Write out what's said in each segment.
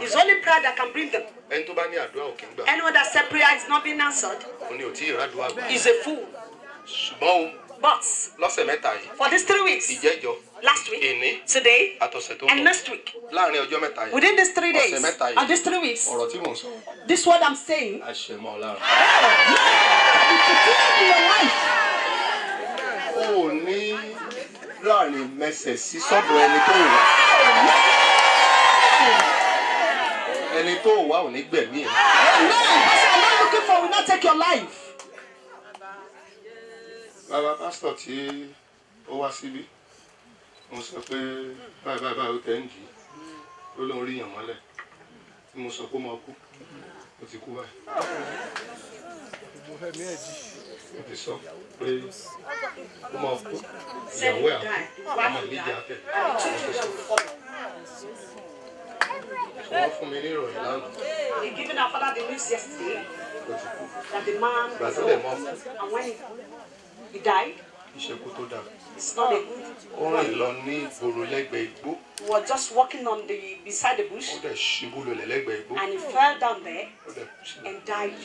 It's only prayer that can bring them. Anyone that said prayer is not being answered is a fool. But for these 3 weeks, last week, today, and next week, within these 3 days, and these 3 weeks, this is what I'm saying. Ẹni tó wà ò ní gbẹ̀mí ẹ̀. I'm not looking for will not take your life. Bàbá pásítọ̀ tí ó wá síbí, mo sọ pé báyìí ó tẹ̀ ń jì ó lóun rí yàn mọ́lẹ̀. Tí mo sọ pé ó máa kú, ó ti kú báyìí. Mo ti sọ pé ó máa kú, ìyàwó ẹ̀ àkú, ọmọ ìbíjì àtẹ̀. He given our father the news yesterday that the man was old, and when he died, it's not a good. He was just walking on beside the bush, and he fell down there and died. They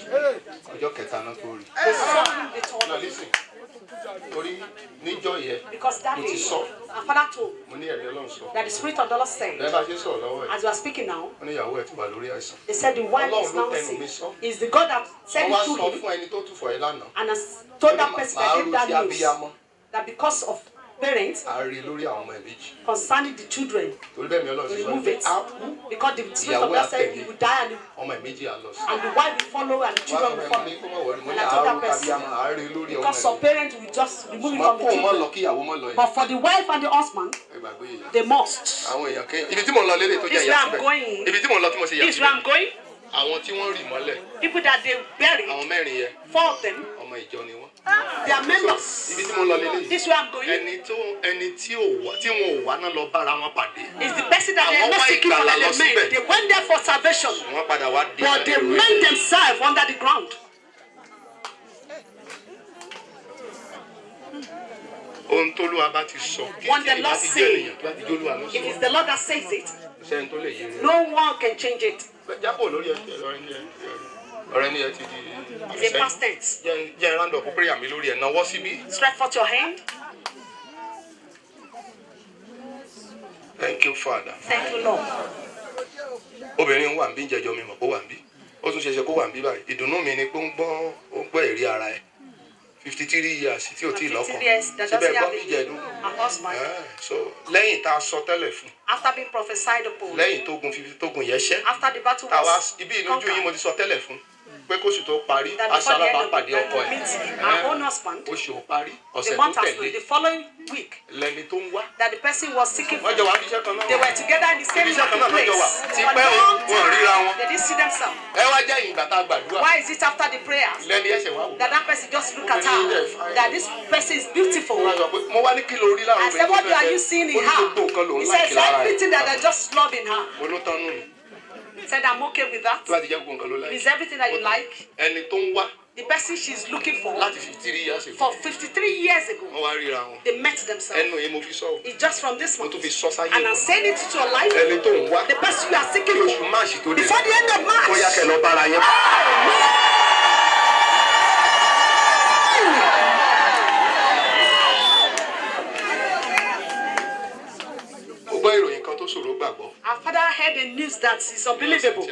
saw him, they told him. Because that day, our father told that the Spirit of the Lord said, as we are speaking now, they said the wife is now sick. Is the God that said it to him, and has told that person that gave that news, that because of parents concerning the children, remove it, because the Spirit of God said he will die and the wife will follow and the children will follow. And I told that person, because some parents will just remove it from the children, but for the wife and the husband, they must. This is where I'm going. This is where I'm going. People that they bury, 4 of them, they are members. This is where I'm going. It's the person that they are not seeking for that they made. They went there for salvation, but they made themselves under the ground. When the Lord says, if it's the Lord that says it, no one can change it. It's a past tense. Stretch forth your hand. Thank you, Father. Thank you, Lord. Obìnrin wà níbí jẹjọ mi mọ̀ kó wà níbí. Ó tún ṣẹ̀ṣẹ̀ kó wà níbí báyìí. Ìdùnnú mi ni pé ń gbọ́ èrí ara ẹ̀. 53 years tí ò tí lọ́kọ. Síbẹ̀ gbọ́ bí jẹ̀dú. So lẹ́yìn tá a sọ tẹ́lẹ̀ fún. After being prophesied upon. Lẹ́yìn tógun yẹn ṣẹ́. After the battle was ibi ìlójú yìí mo ti sọ tẹ́lẹ̀ fún. Pé kóṣù tó parí, aṣálábàápàdé ọkọ ẹ̀. Our own husband. Oṣù ò parí, ọ̀sẹ̀ The tó month has tẹ̀lé. the following week. Lẹ́ni tó ń wá. That the person was seeking for. Wọ́n jọ wá níṣẹ́ kan náà. They were together in the same Iṣẹ́ kan náà lọ́jọ́ wà. place. Ti For pẹ́ a long wọn ríra wọn. time, they didn't see themselves. Ẹ wá jẹ́ ìgbà tá a gbàdúrà. Why is it after the prayers Lẹ́ni ẹ̀ṣẹ̀ wá wò. that person just look at her? That this person is beautiful. Mo wá ní kí ló rí láwọn I said, what are you seeing in her? He says everything that I just love in her. Mo ló tán nù. He said, I'm okay with that. Tó bá ti jẹ́ gbogbo nǹkan ló láì. It's everything that you like. Ẹni tó ń wá. The person she's looking for. Láti 53 years ago. For 53 years ago. Wọ́n wá ríra wọn. They met themselves. Ẹnu yẹn mo fi sọ. It's just from this month. Mo tún fi sọ sáyé. And I'm saying it to your life. Ẹni tó ń wá. The person you are seeking for. Oṣù Máàṣì tó dé. Before the end of March. Kó yá kẹ́ lọ bára yẹn. Mo gbọ́ ìròyìn kan tó ṣòro gbàgbọ́. Our father heard a news that is unbelievable.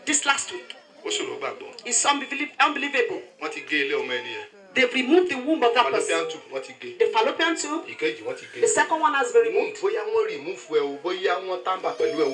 This last week. Ó ṣòro gbàgbọ́. It's unbelievable. Wọ́n ti gé ilé ọmọ ẹni yẹn. They've removed the womb of that person. Wọ́n ti gé. The fallopian tube. Ìkejì wọ́n ti gé. The second one has been removed. Bóyá wọ́n remove ẹ o, bóyá wọ́n tàǹbà pẹ̀lú ẹ.